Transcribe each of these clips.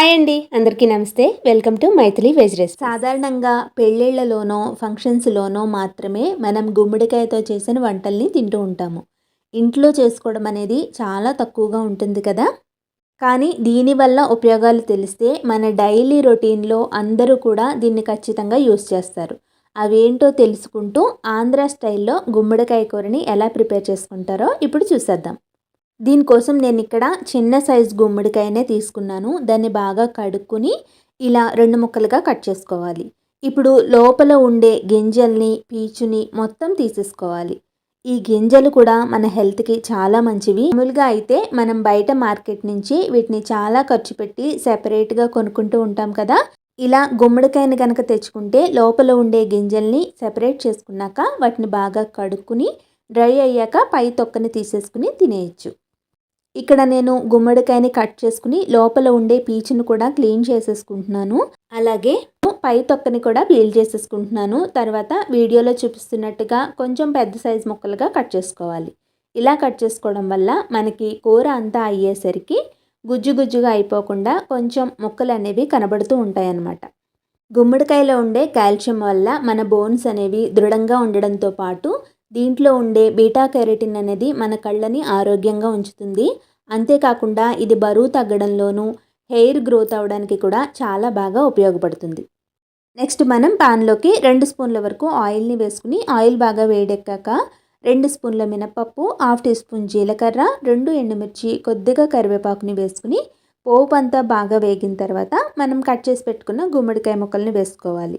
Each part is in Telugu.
హాయ్ అండి, అందరికీ నమస్తే. Welcome to Maithili veg recipes. సాధారణంగా పెళ్ళిళ్ళలోనో ఫంక్షన్స్లోనో మాత్రమే మనం గుమ్మడికాయతో చేసిన వంటల్ని తింటూ ఉంటాము. ఇంట్లో చేసుకోవడం అనేది చాలా తక్కువగా ఉంటుంది కదా. కానీ దీనివల్ల ఉపయోగాలు తెలిస్తే మన డైలీ రొటీన్లో అందరూ కూడా దీన్ని ఖచ్చితంగా యూస్ చేస్తారు. అవేంటో తెలుసుకుంటూ ఆంధ్ర స్టైల్లో గుమ్మడికాయ కూరని ఎలా ప్రిపేర్ చేసుకుంటారో ఇప్పుడు చూసేద్దాం. దీనికోసం నేను ఇక్కడ చిన్న సైజు గుమ్మడికాయనే తీసుకున్నాను. దాన్ని బాగా కడుక్కుని ఇలా 2 ముక్కలుగా కట్ చేసుకోవాలి. ఇప్పుడు లోపల ఉండే గింజల్ని, పీచుని మొత్తం తీసేసుకోవాలి. ఈ గింజలు కూడా మన హెల్త్కి చాలా మంచివి. మామూలుగా అయితే మనం బయట మార్కెట్ నుంచి వీటిని చాలా ఖర్చు పెట్టి సెపరేట్గా కొనుక్కుంటూ ఉంటాం కదా. ఇలా గుమ్మడికాయని కనుక తెచ్చుకుంటే లోపల ఉండే గింజల్ని సెపరేట్ చేసుకున్నాక వాటిని బాగా కడుక్కుని డ్రై అయ్యాక పై తొక్కని తీసేసుకుని తినేయచ్చు. ఇక్కడ నేను గుమ్మడికాయని కట్ చేసుకుని లోపల ఉండే పీచును కూడా క్లీన్ చేసేసుకుంటున్నాను. అలాగే పై తొక్కని కూడా పీల్ చేసేసుకుంటున్నాను. తర్వాత వీడియోలో చూపిస్తున్నట్టుగా కొంచెం పెద్ద సైజు ముక్కలుగా కట్ చేసుకోవాలి. ఇలా కట్ చేసుకోవడం వల్ల మనకి కూర అంతా అయ్యేసరికి గుజ్జు గుజ్జుగా అయిపోకుండా కొంచెం ముక్కలు అనేవి కనబడుతూ ఉంటాయన్నమాట. గుమ్మడికాయలో ఉండే కాల్షియం వల్ల మన బోన్స్ అనేవి దృఢంగా ఉండడంతో పాటు దీంట్లో ఉండే బీటా కెరటిన్ అనేది మన కళ్ళని ఆరోగ్యంగా ఉంచుతుంది. అంతేకాకుండా ఇది బరువు తగ్గడంలోనూ హెయిర్ గ్రోత్ అవ్వడానికి కూడా చాలా బాగా ఉపయోగపడుతుంది. నెక్స్ట్ మనం పాన్లోకి 2 స్పూన్ల వరకు ఆయిల్ని వేసుకుని ఆయిల్ బాగా వేడెక్కాక 2 స్పూన్ల మినపప్పు, 1/2 టీ స్పూన్ జీలకర్ర, 2 ఎండుమిర్చి, కొద్దిగా కరివేపాకుని వేసుకుని పోపు అంతా బాగా వేగిన తర్వాత మనం కట్ చేసి పెట్టుకున్న గుమ్మడికాయ ముక్కల్ని వేసుకోవాలి.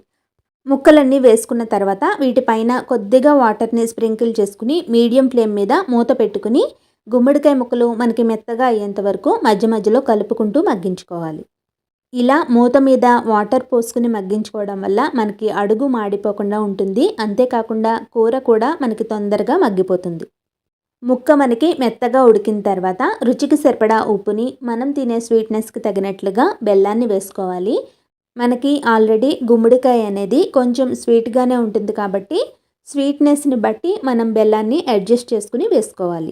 ముక్కలన్నీ వేసుకున్న తర్వాత వీటిపైన కొద్దిగా వాటర్ని స్ప్రింకిల్ చేసుకుని మీడియం ఫ్లేమ్ మీద మూత పెట్టుకుని గుమ్మడికాయ ముక్కలు మనకి మెత్తగా అయ్యేంత వరకు మధ్య మధ్యలో కలుపుకుంటూ మగ్గించుకోవాలి. ఇలా మూత మీద వాటర్ పోసుకుని మగ్గించుకోవడం వల్ల మనకి అడుగు మాడిపోకుండా ఉంటుంది. అంతేకాకుండా కూర కూడా మనకి తొందరగా మగ్గిపోతుంది. ముక్క మనకి మెత్తగా ఉడికిన తర్వాత రుచికి సరిపడా ఉప్పుని, మనం తినే స్వీట్నెస్కి తగినట్లుగా బెల్లాన్ని వేసుకోవాలి. మనకి ఆల్రెడీ గుమ్మడికాయ అనేది కొంచెం స్వీట్గానే ఉంటుంది కాబట్టి స్వీట్నెస్ని బట్టి మనం బెల్లాన్ని అడ్జస్ట్ చేసుకుని వేసుకోవాలి.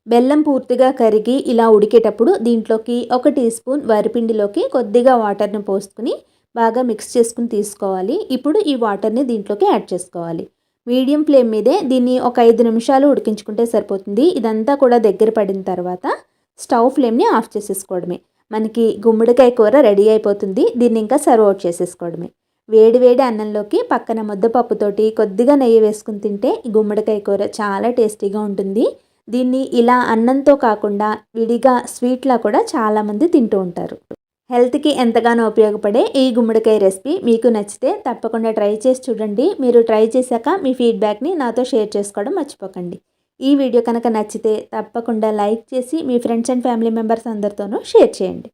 బెల్లం పూర్తిగా కరిగి ఇలా ఉడికేటప్పుడు దీంట్లోకి 1 టీ స్పూన్ వరిపిండిలోకి కొద్దిగా వాటర్ని పోసుకుని బాగా మిక్స్ చేసుకుని తీసుకోవాలి. ఇప్పుడు ఈ వాటర్ని దీంట్లోకి యాడ్ చేసుకోవాలి. మీడియం ఫ్లేమ్ మీదే దీన్ని ఒక 5 నిమిషాలు ఉడికించుకుంటే సరిపోతుంది. ఇదంతా కూడా దగ్గర పడిన తర్వాత స్టవ్ ఫ్లేమ్ని ఆఫ్ చేసేసుకోవడమే. మనకి గుమ్మడికాయ కూర రెడీ అయిపోతుంది. దీన్ని ఇంకా సర్వ్ అవుట్ చేసేసుకోవడమే. వేడి వేడి అన్నంలోకి పక్కన ముద్దపప్పుతోటి కొద్దిగా నెయ్యి వేసుకుని తింటే ఈ గుమ్మడికాయ కూర చాలా టేస్టీగా ఉంటుంది. దీన్ని ఇలా అన్నంతో కాకుండా విడిగా స్వీట్లా కూడా చాలామంది తింటూ ఉంటారు. హెల్త్కి ఎంతగానో ఉపయోగపడే ఈ గుమ్మడికాయ రెసిపీ మీకు నచ్చితే తప్పకుండా ట్రై చేసి చూడండి. మీరు ట్రై చేశాక మీ ఫీడ్బ్యాక్ని నాతో షేర్ చేసుకోవడం మర్చిపోకండి. ఈ వీడియో కనుక నచ్చితే తప్పకుండా లైక్ చేసి మీ ఫ్రెండ్స్ అండ్ ఫ్యామిలీ మెంబర్స్ అందరితోనూ షేర్ చేయండి.